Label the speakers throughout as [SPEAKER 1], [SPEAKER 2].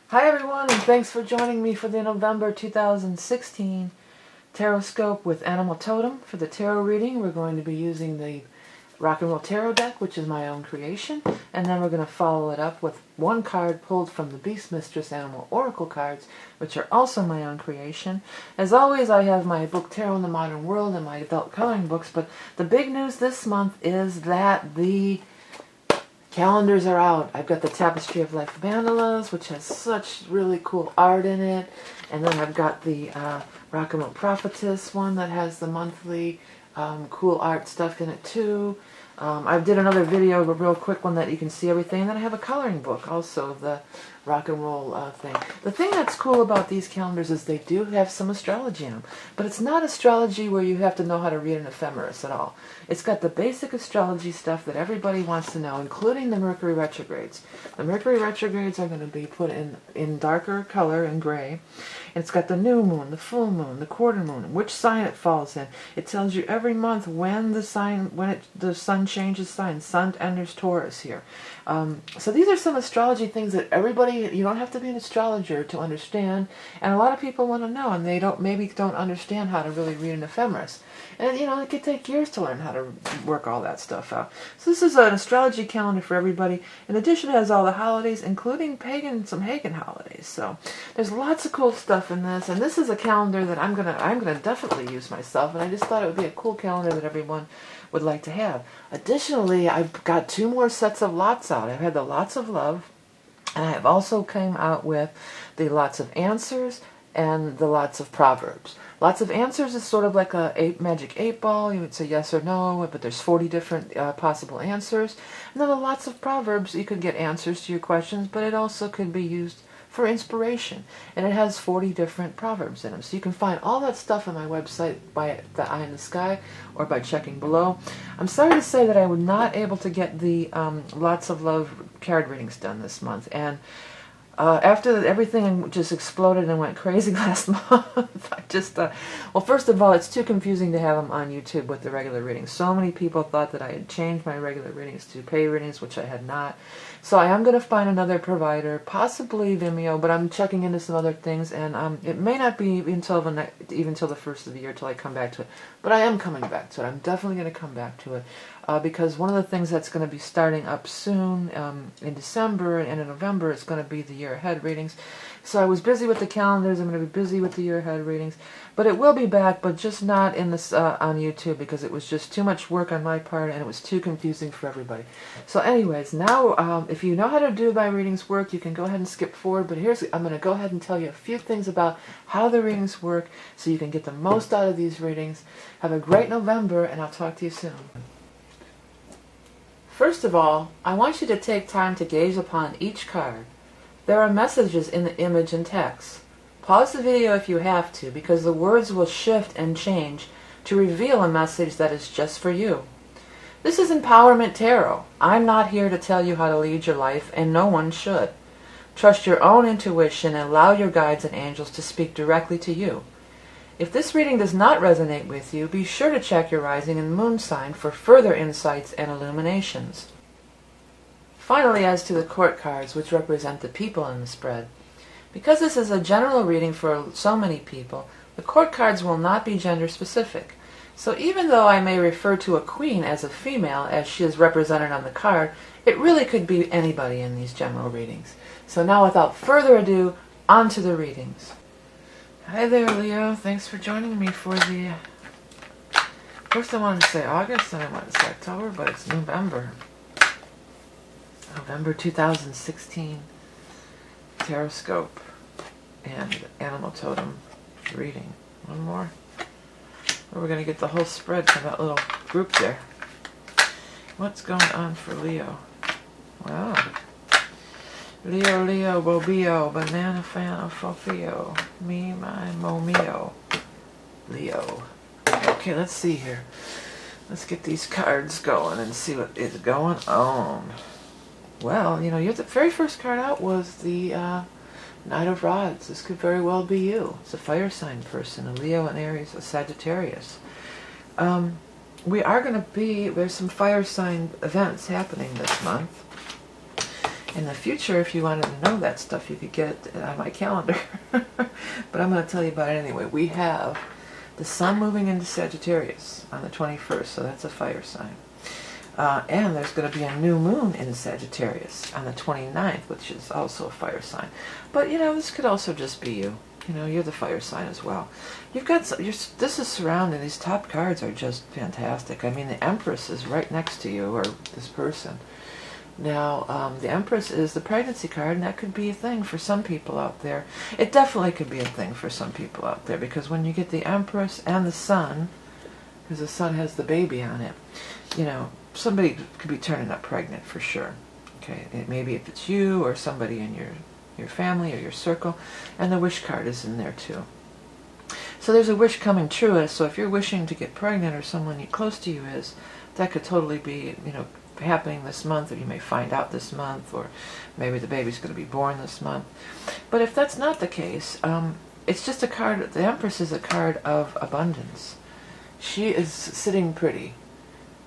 [SPEAKER 1] Hi everyone, and thanks for joining me for the November 2016 Tarot Scope with Animal Totem. For the tarot reading, we're going to be using the Rock and Roll Tarot deck, which is my own creation, and then we're going to follow it up with one card pulled from the Beast Mistress Animal Oracle cards, which are also my own creation. As always, I have my book Tarot in the Modern World and my adult coloring books, but the big news this month is that the calendars are out. I've got the Tapestry of Life Mandalas, which has such really cool art in it. And then I've got the Rock and Roll Prophetess one that has the monthly cool art stuff in it too. I did another video, a real quick one that you can see everything. And then I have a coloring book also of the rock and roll thing. The thing that's cool about these calendars is they do have some astrology in them. But it's not astrology where you have to know how to read an ephemeris at all. It's got the basic astrology stuff that everybody wants to know, including the Mercury retrogrades. The Mercury retrogrades are going to be put in darker color, in gray. And it's got the new moon, the full moon, the quarter moon, and which sign it falls in. It tells you every month when the sun changes sign. Sun enters Taurus here. So these are some astrology things that everybody, you don't have to be an astrologer to understand, and a lot of people want to know, and they maybe don't understand how to really read an ephemeris. And it could take years to learn how to work all that stuff out. So this is an astrology calendar for everybody. In addition, it has all the holidays, including some pagan holidays. So there's lots of cool stuff in this, and this is a calendar that I'm gonna definitely use myself, and I just thought it would be a cool calendar that everyone would like to have. Additionally, I've got 2 more sets of lots out. I've had the Lots of Love, and I have also came out with the Lots of Answers and the Lots of Proverbs. Lots of Answers is sort of like a magic 8 ball. You would say yes or no, but there's 40 different possible answers. And then the Lots of Proverbs, you could get answers to your questions, but it also could be used for inspiration. And it has 40 different proverbs in them. So you can find all that stuff on my website by the eye in the sky or by checking below. I'm sorry to say that I was not able to get the Lots of Love card readings done this month. And after everything just exploded and went crazy last month, I just, well, first of all, it's too confusing to have them on YouTube with the regular readings. So many people thought that I had changed my regular readings to pay readings, which I had not. So I am going to find another provider, possibly Vimeo, but I'm checking into some other things, and it may not be until even till the first of the year till I come back to it. But I am coming back to it. I'm definitely going to come back to it. Because one of the things that's going to be starting up soon in December and in November is going to be the year ahead readings. So I was busy with the calendars. I'm going to be busy with the year ahead readings, but it will be back, but just not in this on YouTube, because it was just too much work on my part and it was too confusing for everybody. So anyways, now if you know how to do my readings work, you can go ahead and skip forward. But I'm going to go ahead and tell you a few things about how the readings work so you can get the most out of these readings. Have a great November, and I'll talk to you soon. First of all, I want you to take time to gaze upon each card. There are messages in the image and text. Pause the video if you have to, because the words will shift and change to reveal a message that is just for you. This is Empowerment Tarot. I'm not here to tell you how to lead your life, and no one should. Trust your own intuition and allow your guides and angels to speak directly to you. If this reading does not resonate with you, be sure to check your rising and moon sign for further insights and illuminations. Finally, as to the court cards, which represent the people in the spread. Because this is a general reading for so many people, the court cards will not be gender specific. So even though I may refer to a queen as a female, as she is represented on the card, it really could be anybody in these general readings. So now, without further ado, on to the readings. Hi there, Leo. Thanks for joining me for the... First I wanted to say August, then I wanted to say October, but it's November. November 2016 Tarot Scope and Animal Totem reading. One more. We're going to get the whole spread for that little group there. What's going on for Leo? Wow. Leo, Leo, Bobio, Banana Fan of Fofio, Me, My, Momio, Leo. Okay, let's see here. Let's get these cards going and see what is going on. Well, the very first card out was the Knight of Rods. This could very well be you. It's a fire sign person, a Leo, an Aries, a Sagittarius. There's some fire sign events happening this month. In the future, if you wanted to know that stuff, you could get it on my calendar. But I'm going to tell you about it anyway. We have the sun moving into Sagittarius on the 21st, so that's a fire sign. And there's going to be a new moon in Sagittarius on the 29th, which is also a fire sign. But, you know, this could also just be you. You know, you're the fire sign as well. You've got, this is surrounding, these top cards are just fantastic. I mean, the Empress is right next to you, or this person. Now, the Empress is the pregnancy card, and that could be a thing for some people out there. It definitely could be a thing for some people out there, because when you get the Empress and the Sun, because the Sun has the baby on it, you know, somebody could be turning up pregnant for sure. Okay, maybe if it's you or somebody in your family or your circle, and the wish card is in there too. So there's a wish coming true. So if you're wishing to get pregnant, or someone close to you is, that could totally be, you know, happening this month, or you may find out this month, or maybe the baby's going to be born this month. But if that's not the case, it's just a card. The Empress is a card of abundance. She is sitting pretty.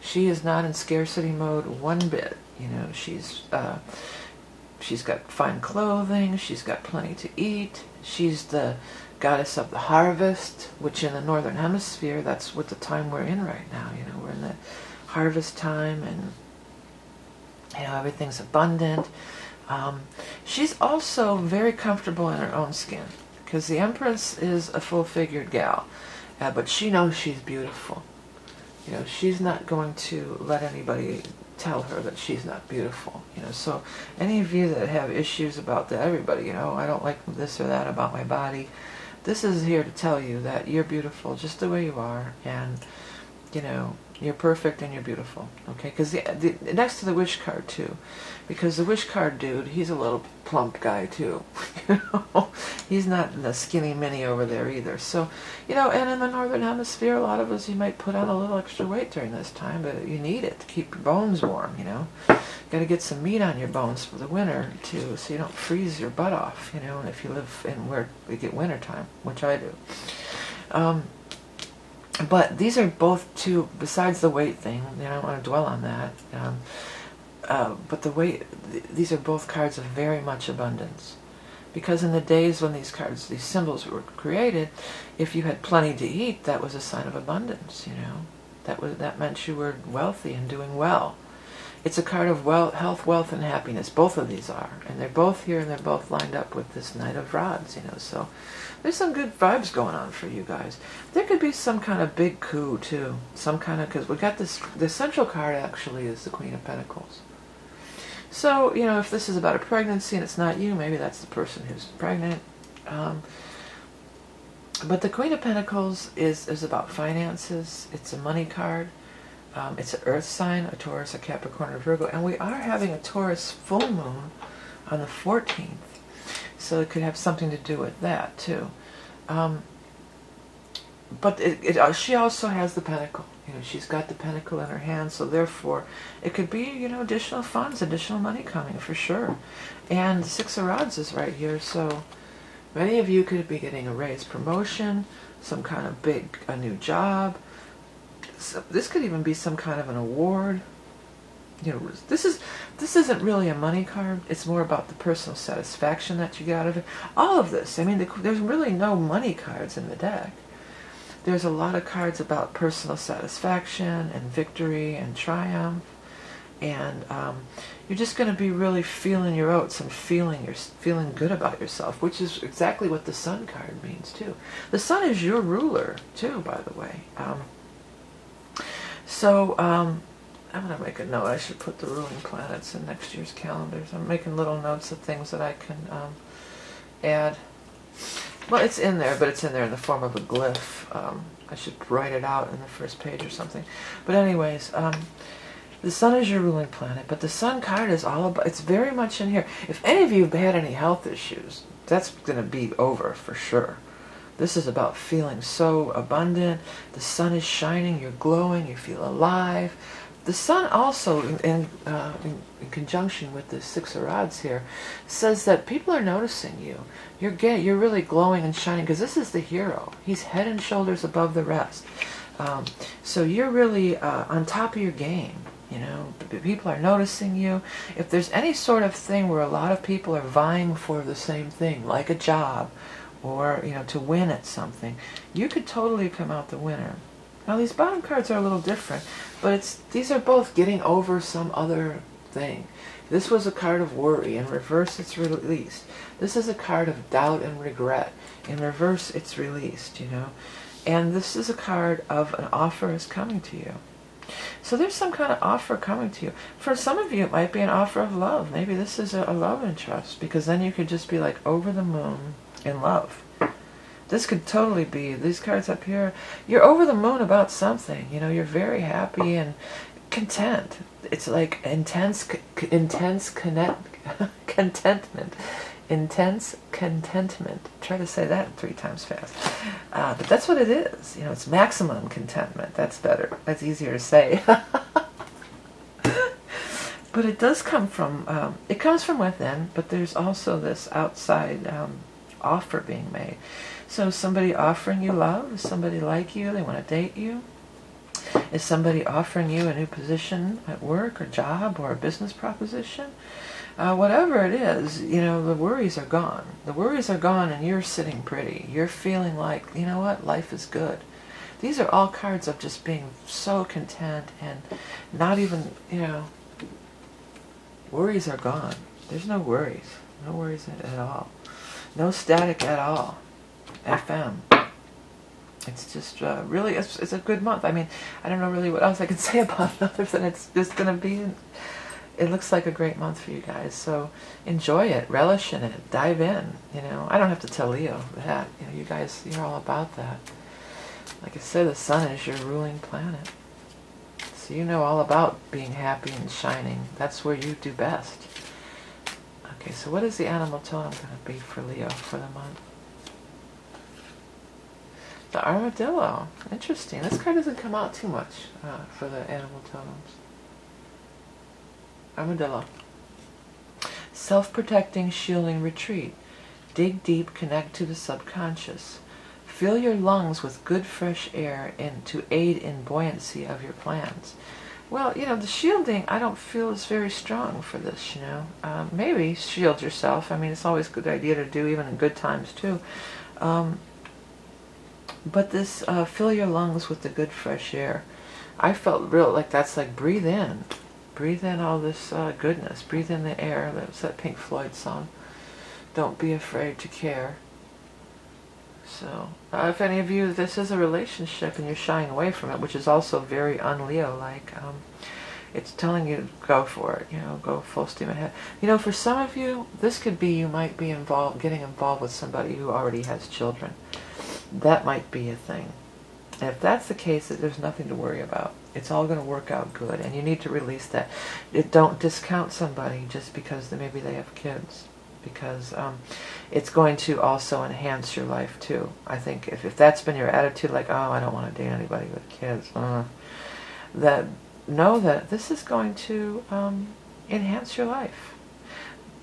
[SPEAKER 1] She is not in scarcity mode one bit. You know, she's got fine clothing, she's got plenty to eat, she's the goddess of the harvest, which in the northern hemisphere, that's what the time we're in right now. You know, we're in the harvest time, and you know, everything's abundant. She's also very comfortable in her own skin, because the Empress is a full-figured gal, but she knows she's beautiful. You know, she's not going to let anybody tell her that she's not beautiful. You know, so any of you that have issues about that, everybody, you know, I don't like this or that about my body, this is here to tell you that you're beautiful just the way you are, and you know, you're perfect and you're beautiful. Okay, because the next to the wish card too, because the wish card dude, he's a little plump guy too. You know, he's not the skinny mini over there either. So, you know, and in the northern hemisphere, a lot of us, you might put on a little extra weight during this time, but you need it to keep your bones warm. You know, got to get some meat on your bones for the winter too, so you don't freeze your butt off. You know, if you live in where we get winter time, which I do. But these are both two, besides the weight thing, you know, I don't want to dwell on that, but the weight, these are both cards of very much abundance. Because in the days when these cards, these symbols were created, if you had plenty to eat, that was a sign of abundance, you know. That meant you were wealthy and doing well. It's a card of health, wealth, and happiness. Both of these are. And they're both here, and they're both lined up with this Knight of Rods, you know. So there's some good vibes going on for you guys. There could be some kind of big coup, too. Some kind of, because we got this, the central card actually is the Queen of Pentacles. So, you know, if this is about a pregnancy and it's not you, maybe that's the person who's pregnant. But the Queen of Pentacles is about finances. It's a money card. It's an earth sign, a Taurus, a Capricorn, or Virgo. And we are having a Taurus full moon on the 14th. So it could have something to do with that, too. But she also has the pentacle. You know, she's got the pentacle in her hand, so therefore it could be, you know, additional funds, additional money coming for sure. And the Six of Rods is right here, so many of you could be getting a raise, promotion, some kind of a new job. So this could even be some kind of an award. You know, this isn't really a money card. It's more about the personal satisfaction that you get out of it. All of this, I mean, there's really no money cards in the deck. There's a lot of cards about personal satisfaction and victory and triumph, and you're just going to be really feeling your oats and feeling good about yourself, which is exactly what the Sun card means too. The Sun is your ruler too, by the way. I'm going to make a note. I should put the ruling planets in next year's calendars. I'm making little notes of things that I can add. Well, it's in there, but it's in there in the form of a glyph. I should write it out in the first page or something. But anyways, the Sun is your ruling planet, but the Sun card is all about, it's very much in here. If any of you have had any health issues, that's going to be over for sure. This is about feeling so abundant. The sun is shining, you're glowing, you feel alive. The sun also, in conjunction with the Six of Rods here, says that people are noticing you. You're really glowing and shining, because this is the hero. He's head and shoulders above the rest. So you're really on top of your game. You know, people are noticing you. If there's any sort of thing where a lot of people are vying for the same thing, like a job, or, you know, to win at something, you could totally come out the winner. Now these bottom cards are a little different, but these are both getting over some other thing. This was a card of worry. In reverse, it's released. This is a card of doubt and regret. In reverse, it's released, you know. And this is a card of an offer is coming to you. So there's some kind of offer coming to you. For some of you, it might be an offer of love. Maybe this is a love interest, because then you could just be like over the moon in love. This could totally be, these cards up here, you're over the moon about something. You know, you're very happy and content. It's like intense contentment. Intense contentment. Try to say that 3 times fast. But that's what it is. You know, it's maximum contentment. That's better. That's easier to say. But it does come from, it comes from within, but there's also this outside offer being made. So somebody offering you love, is somebody like you, they want to date you. Is somebody offering you a new position at work or job or a business proposition? Whatever it is, you know, the worries are gone. The worries are gone and you're sitting pretty. You're feeling like, you know what, life is good. These are all cards of just being so content and not even, you know, worries are gone. There's no worries. No worries at all. No static at all. FM. It's just really, it's a good month. I mean, I don't know really what else I can say about it other than it's just going to be, it looks like a great month for you guys. So enjoy it, relish in it, dive in. You know, I don't have to tell Leo that. You know, you guys, you're all about that. Like I said, the sun is your ruling planet. So you know all about being happy and shining. That's where you do best. Okay, so what is the animal totem going to be for Leo for the month? The armadillo. Interesting. This card doesn't come out too much for the animal totems. Armadillo. Self-protecting, shielding, retreat. Dig deep, connect to the subconscious. Fill your lungs with good fresh air and to aid in buoyancy of your plans. Well, you know, the shielding I don't feel is very strong for this, you know. Maybe shield yourself. I mean, it's always a good idea to do, even in good times too. But this, fill your lungs with the good fresh air. I felt real like that's like breathe in. Breathe in all this goodness. Breathe in the air. That's that Pink Floyd song. Don't be afraid to care. So, if any of you, this is a relationship and you're shying away from it, which is also very un-Leo-like, it's telling you to go for it, you know, go full steam ahead. You know, for some of you, this could be you might be getting involved with somebody who already has children. That might be a thing. And if that's the case, there's nothing to worry about. It's all going to work out good, and you need to release that. Don't discount somebody just because maybe they have kids, because it's going to also enhance your life too. I think if that's been your attitude, like, oh, I don't want to date anybody with kids, that know that this is going to enhance your life.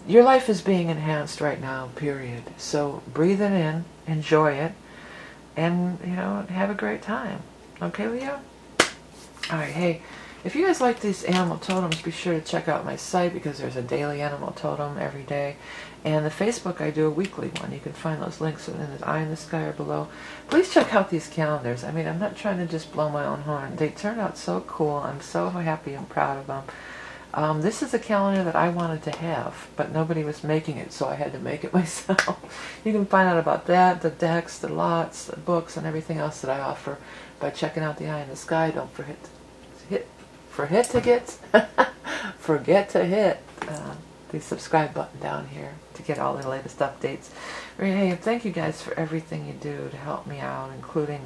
[SPEAKER 1] Your life is being enhanced right now, period. So breathe it in, enjoy it, and, you know, have a great time. Okay, Leo? Alright, hey, if you guys like these animal totems, be sure to check out my site, because there's a daily animal totem every day. And the Facebook, I do a weekly one. You can find those links in the eye in the sky or below. Please check out these calendars. I mean, I'm not trying to just blow my own horn. They turned out so cool. I'm so happy and proud of them. This is a calendar that I wanted to have, but nobody was making it, so I had to make it myself. You can find out about that, the decks, the lots, the books, and everything else that I offer by checking out the eye in the sky. Don't forget to hit the subscribe button down here to get all the latest updates. Hey, and thank you guys for everything you do to help me out, including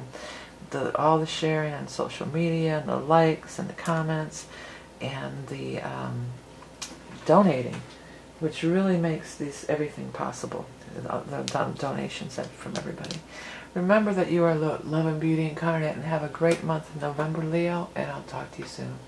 [SPEAKER 1] all the sharing on social media, and the likes, and the comments, and the donating, which really makes everything possible. The donations from everybody. Remember that you are love and beauty incarnate, and have a great month in November, Leo, and I'll talk to you soon.